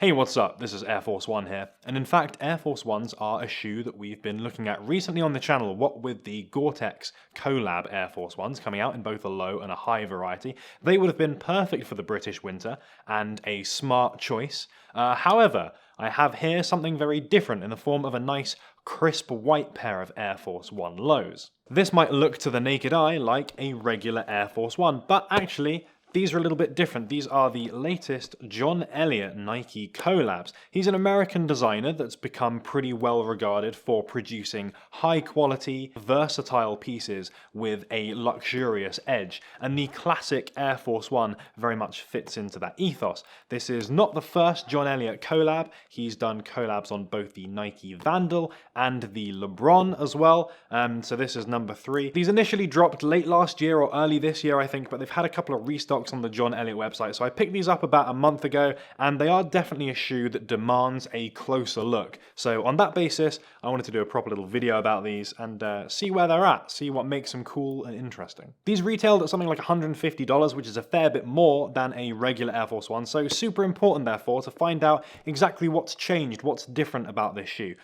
Hey, what's up? This is Air Force One here, and in fact Air Force Ones are a shoe that we've been looking at recently on the channel, what with the Gore-Tex collab Air Force Ones coming out in both a low and a high variety. They would have been perfect for the British winter, and a smart choice. However, I have here something very different in the form of a nice crisp white pair of Air Force One lows. This might look to the naked eye like a regular Air Force One, but actually these are a little bit different. These are the latest John Elliott Nike collabs. He's an American designer that's become pretty well regarded for producing high quality, versatile pieces with a luxurious edge, and the classic Air Force One very much fits into that ethos. This is not the first John Elliott collab. He's done collabs on both the Nike Vandal and the LeBron as well, so this is number 3. These initially dropped late last year or early this year, I think, but they've had a couple of restocks on the John Elliott website, so I picked these up about a month ago, and they are definitely a shoe that demands a closer look. So on that basis, I wanted to do a proper little video about these and see where they're at, see what makes them cool and interesting. These retailed at something like $150, which is a fair bit more than a regular Air Force One, so super important therefore to find out exactly what's changed, what's different about this shoe.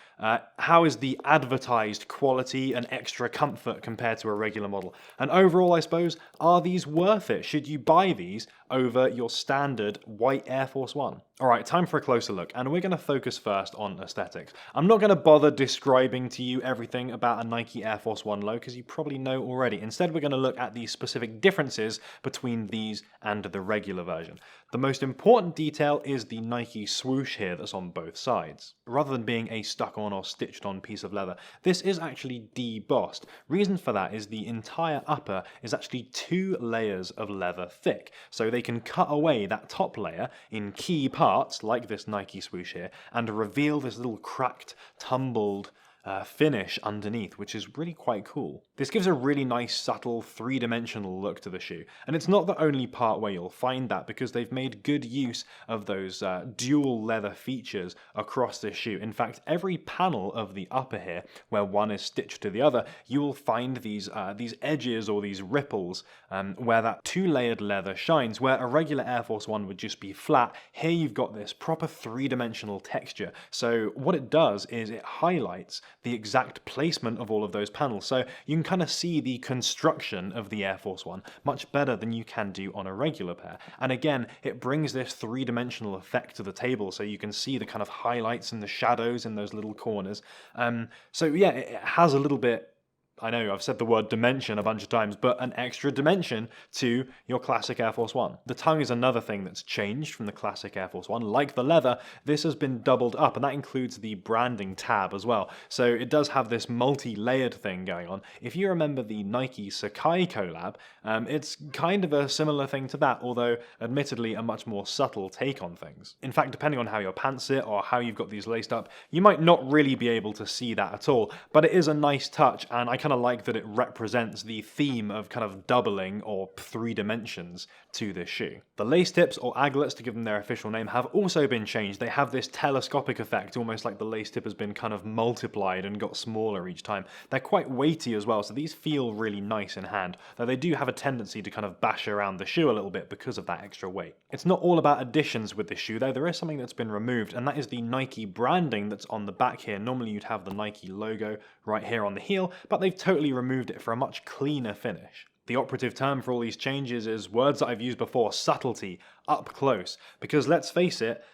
How is the advertised quality and extra comfort compared to a regular model? And overall, I suppose, are these worth it? Should you buy these over your standard white Air Force One? Alright, time for a closer look, and we're going to focus first on aesthetics. I'm not going to bother describing to you everything about a Nike Air Force One low, because you probably know already. Instead, we're going to look at the specific differences between these and the regular version. The most important detail is the Nike swoosh here that's on both sides. Rather than being a stuck-on or stitched-on piece of leather, this is actually debossed. Reason for that is the entire upper is actually 2 layers of leather thick, so they can cut away that top layer in key parts, like this Nike swoosh here, and reveal this little cracked, tumbled finish underneath, which is really quite cool. This gives a really nice, subtle, three-dimensional look to the shoe, and it's not the only part where you'll find that, because they've made good use of those dual leather features across this shoe. In fact, every panel of the upper here, where one is stitched to the other, you will find these edges or these ripples where that 2-layered leather shines. Where a regular Air Force One would just be flat, here you've got this proper three-dimensional texture. So what it does is it highlights the exact placement of all of those panels, so you can kind of see the construction of the Air Force One much better than you can do on a regular pair. And again, it brings this three-dimensional effect to the table, so you can see the kind of highlights and the shadows in those little corners. So yeah, it has a little bit, I know I've said the word dimension a bunch of times, but an extra dimension to your classic Air Force One. The tongue is another thing that's changed from the classic Air Force One. Like the leather, this has been doubled up, and that includes the branding tab as well. So it does have this multi-layered thing going on. If you remember the Nike Sakai collab, it's kind of a similar thing to that, although admittedly a much more subtle take on things. In fact, depending on how your pants sit or how you've got these laced up, you might not really be able to see that at all, but it is a nice touch, and I kind of like that it represents the theme of kind of doubling or 3 dimensions to this shoe. The lace tips, or aglets to give them their official name, have also been changed. They have this telescopic effect, almost like the lace tip has been kind of multiplied and got smaller each time. They're quite weighty as well, so these feel really nice in hand, though they do have a tendency to kind of bash around the shoe a little bit because of that extra weight. It's not all about additions with this shoe though. There is something that's been removed, and that is the Nike branding that's on the back here. Normally you'd have the Nike logo right here on the heel, but they've totally removed it for a much cleaner finish. The operative term for all these changes is words that I've used before: subtlety, up close. Because let's face it,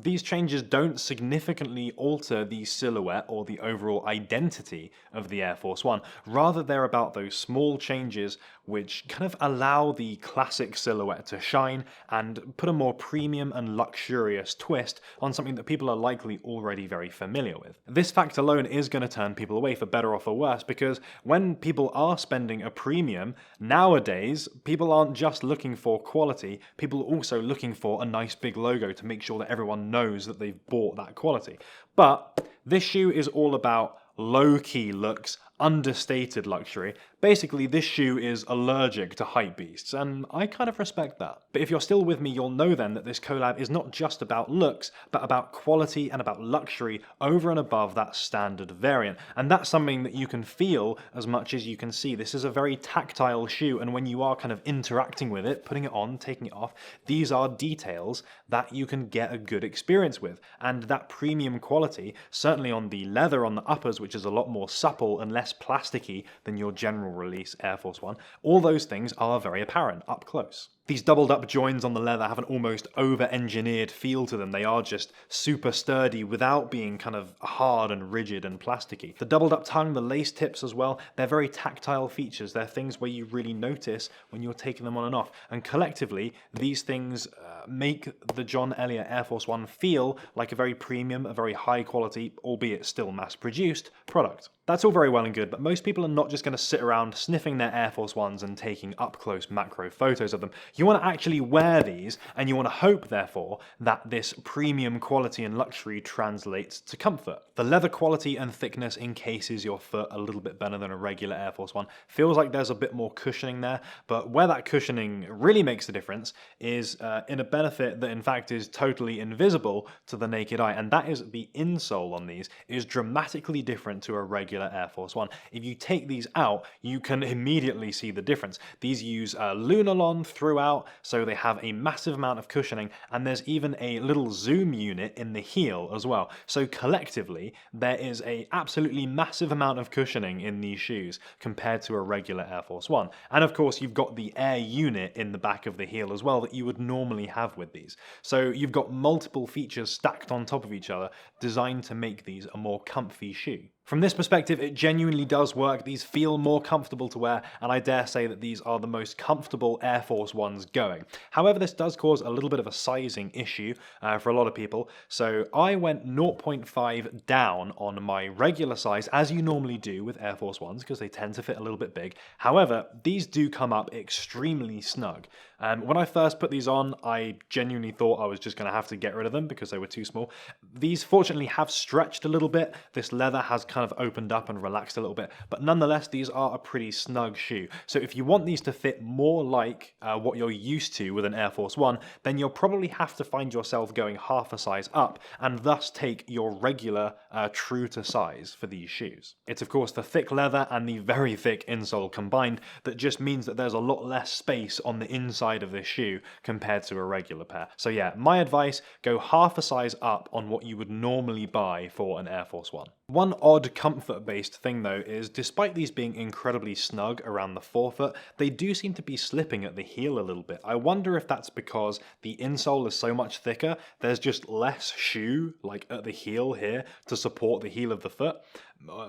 these changes don't significantly alter the silhouette or the overall identity of the Air Force One. Rather, they're about those small changes which kind of allow the classic silhouette to shine and put a more premium and luxurious twist on something that people are likely already very familiar with. This fact alone is going to turn people away, for better or for worse, because when people are spending a premium, nowadays, people aren't just looking for quality, people are also looking for a nice big logo to make sure that everyone knows that they've bought that quality. But this shoe is all about low-key looks understated luxury. Basically, this shoe is allergic to hypebeasts, and I kind of respect that. But if you're still with me, you'll know then that this collab is not just about looks, but about quality and about luxury over and above that standard variant. And that's something that you can feel as much as you can see. This is a very tactile shoe, and when you are kind of interacting with it, putting it on, taking it off, these are details that you can get a good experience with. And that premium quality, certainly on the leather on the uppers, which is a lot more supple and less plasticky than your general release Air Force One, all those things are very apparent up close. These doubled up joins on the leather have an almost over-engineered feel to them. They are just super sturdy without being kind of hard and rigid and plasticky. The doubled up tongue, the lace tips as well, they're very tactile features. They're things where you really notice when you're taking them on and off. And collectively, these things make the John Elliott Air Force One feel like a very premium, a very high quality, albeit still mass-produced, product. That's all very well and good, but most people are not just going to sit around sniffing their Air Force Ones and taking up-close macro photos of them. You want to actually wear these, and you want to hope, therefore, that this premium quality and luxury translates to comfort. The leather quality and thickness encases your foot a little bit better than a regular Air Force One. Feels like there's a bit more cushioning there, but where that cushioning really makes a difference is in a benefit that in fact is totally invisible to the naked eye, and that is the insole on these is dramatically different to a regular Air Force One. If you take these out, you can immediately see the difference. These use lunarlon throughout, so they have a massive amount of cushioning, and there's even a little zoom unit in the heel as well. So collectively, there is a absolutely massive amount of cushioning in these shoes compared to a regular Air Force One. And of course, you've got the air unit in the back of the heel as well that you would normally have with these. So you've got multiple features stacked on top of each other designed to make these a more comfy shoe. From this perspective, it genuinely does work. These feel more comfortable to wear, and I dare say that these are the most comfortable Air Force Ones going. However, this does cause a little bit of a sizing issue for a lot of people, so I went 0.5 down on my regular size, as you normally do with Air Force Ones, because they tend to fit a little bit big. However, these do come up extremely snug. When I first put these on, I genuinely thought I was just going to have to get rid of them because they were too small. These fortunately have stretched a little bit. This leather has kind of opened up and relaxed a little bit, but nonetheless, these are a pretty snug shoe. So if you want these to fit more like what you're used to with an Air Force One, then you'll probably have to find yourself going half a size up and thus take your regular true to size for these shoes. It's of course the thick leather and the very thick insole combined that just means that there's a lot less space on the inside of this shoe compared to a regular pair. So yeah, my advice, go half a size up on what you would normally buy for an Air Force One. One odd comfort-based thing though is, despite these being incredibly snug around the forefoot, they do seem to be slipping at the heel a little bit. I wonder if that's because the insole is so much thicker, there's just less shoe, like at the heel here, to support the heel of the foot.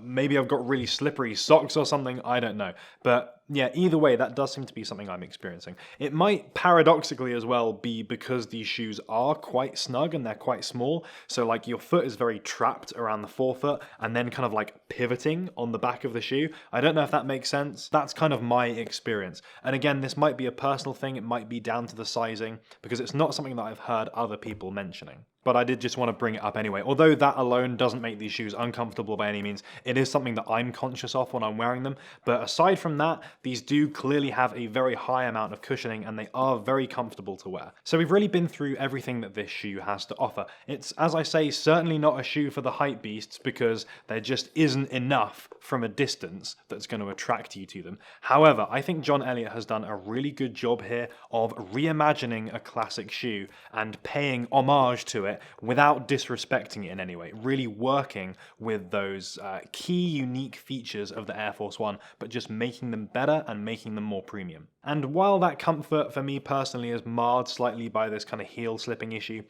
Maybe I've got really slippery socks or something, I don't know. But yeah, either way, that does seem to be something I'm experiencing. It might paradoxically as well be because these shoes are quite snug and they're quite small. So like your foot is very trapped around the forefoot and then kind of like pivoting on the back of the shoe. I don't know if that makes sense. That's kind of my experience. And again, this might be a personal thing. It might be down to the sizing because it's not something that I've heard other people mentioning. But I did just want to bring it up anyway. Although that alone doesn't make these shoes uncomfortable by any means, it is something that I'm conscious of when I'm wearing them. But aside from that, these do clearly have a very high amount of cushioning and they are very comfortable to wear. So we've really been through everything that this shoe has to offer. It's, as I say, certainly not a shoe for the hype beasts because there just isn't enough from a distance that's going to attract you to them. However, I think John Elliott has done a really good job here of reimagining a classic shoe and paying homage to it without disrespecting it in any way, really working with those key unique features of the Air Force One, but just making them better and making them more premium. And while that comfort for me personally is marred slightly by this kind of heel slipping issue,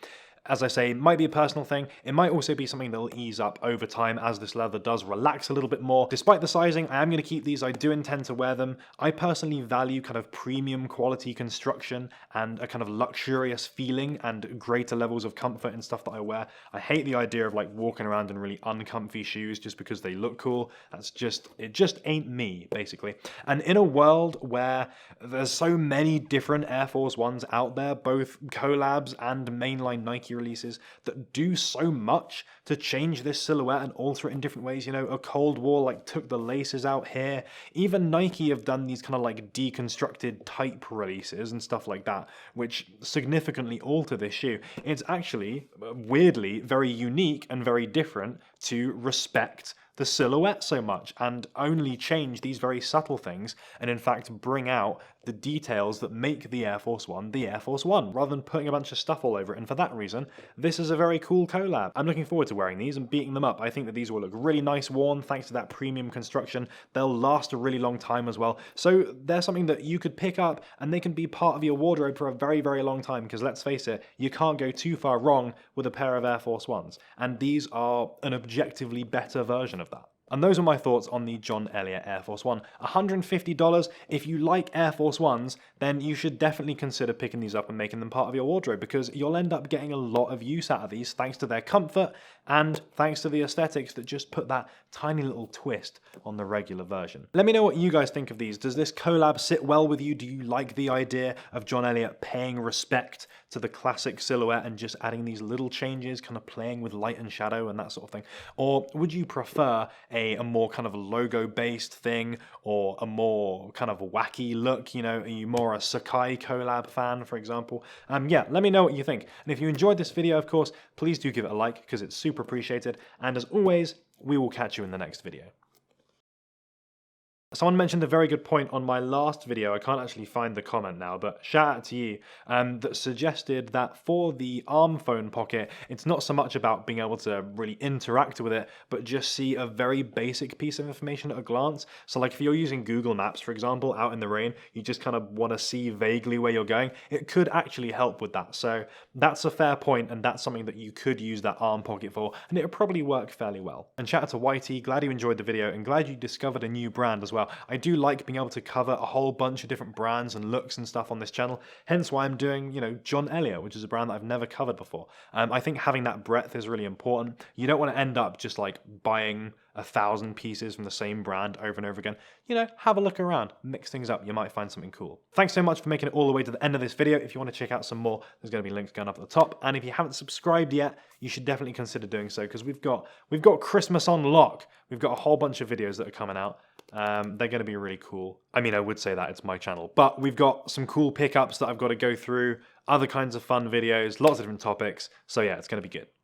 as I say, it might be a personal thing. It might also be something that will ease up over time as this leather does relax a little bit more. Despite the sizing, I am going to keep these. I do intend to wear them. I personally value kind of premium quality construction and a kind of luxurious feeling and greater levels of comfort in stuff that I wear. I hate the idea of like walking around in really uncomfy shoes just because they look cool. It just ain't me, basically. And in a world where there's so many different Air Force Ones out there, both collabs and mainline Nike Nike releases that do so much to change this silhouette and alter it in different ways. You know, a Cold War like took the laces out here. Even Nike have done these kind of like deconstructed type releases and stuff like that, which significantly alter this shoe. It's actually, weirdly, very unique and very different to respect the silhouette so much and only change these very subtle things and in fact bring out the details that make the Air Force One the Air Force One, rather than putting a bunch of stuff all over it. And for that reason, this is a very cool collab. I'm looking forward to wearing these and beating them up. I think that these will look really nice worn thanks to that premium construction. They'll last a really long time as well. So they're something that you could pick up and they can be part of your wardrobe for a very, very long time, because let's face it, you can't go too far wrong with a pair of Air Force Ones. And these are an objectively better version of that. And those are my thoughts on the John Elliott Air Force One. $150. If you like Air Force Ones, then you should definitely consider picking these up and making them part of your wardrobe, because you'll end up getting a lot of use out of these thanks to their comfort and thanks to the aesthetics that just put that tiny little twist on the regular version. Let me know what you guys think of these. Does this collab sit well with you? Do you like the idea of John Elliott paying respect to the classic silhouette and just adding these little changes, kind of playing with light and shadow and that sort of thing? Or would you prefer a more kind of logo-based thing, or a more kind of wacky look? You know, are you more a Sakai collab fan, for example? Yeah, let me know what you think. And if you enjoyed this video, of course, please do give it a like, because it's super appreciated. And as always, we will catch you in the next video. Someone mentioned a very good point on my last video. I can't actually find the comment now, but shout out to you, that suggested that for the ARM phone pocket, it's not so much about being able to really interact with it, but just see a very basic piece of information at a glance. So like if you're using Google Maps, for example, out in the rain, you just kind of want to see vaguely where you're going, it could actually help with that. So that's a fair point, and that's something that you could use that ARM pocket for, and it would probably work fairly well. And shout out to YT, glad you enjoyed the video, and glad you discovered a new brand as well. I do like being able to cover a whole bunch of different brands and looks and stuff on this channel, hence why I'm doing, you know, John Elliott, which is a brand that I've never covered before. I think having that breadth is really important. You don't want to end up just like buying 1,000 pieces from the same brand over and over again. You know, have a look around, mix things up, you might find something cool. Thanks so much for making it all the way to the end of this video. If you want to check out some more, there's going to be links going up at the top. And if you haven't subscribed yet, you should definitely consider doing so, because we've got Christmas on lock. We've got a whole bunch of videos that are coming out. They're going to be really cool. I mean, I would say that it's my channel, but we've got some cool pickups that I've got to go through, other kinds of fun videos, lots of different topics. So yeah, it's going to be good.